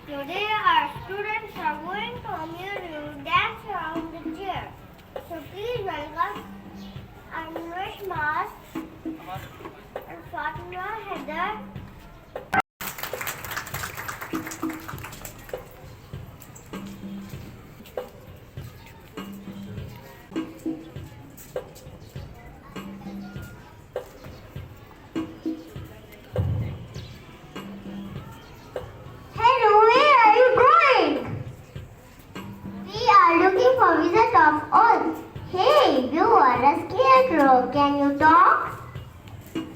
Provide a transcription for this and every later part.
Today our students are going to amuse you dance around the chair. So please welcome Anvesh Mas and Fatima Heather. Hello, where are you going? We are looking for Wizard of Oz. Hey, you are a scarecrow. Can you talk?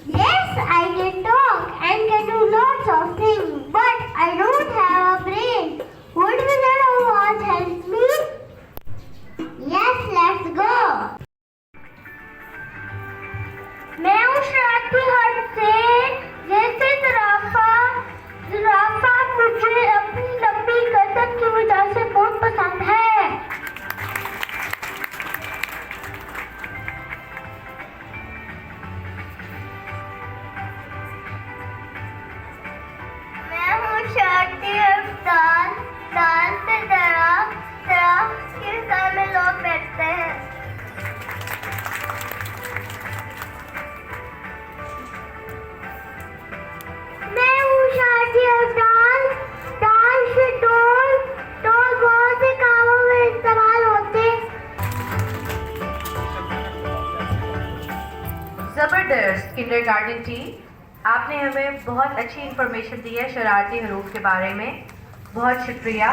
Yes, I can talk and can do lots of things, but I don't have a brain. Would Wizard of Oz help me? Yes, let's go. मैं हूँ शरारती हट से जैसे ज़राफ़ा मुझे अपनी लंबी गर्दन की वजह से बहुत पसंद है। मैं हूँ शरारती अफ्तार दाल से दरख्त के सामने लोग बैठते हैं। मैं हूँ शरारती अफ्तार दाल से टोल बहुत से कामों में इस्तेमाल होते। ज़बरदस्त किंडरगार्टन टीम, आपने हमें बहुत अच्छी इन्फॉर्मेशन दी है शरारती हरूफ के बारे में। बहुत शुक्रिया।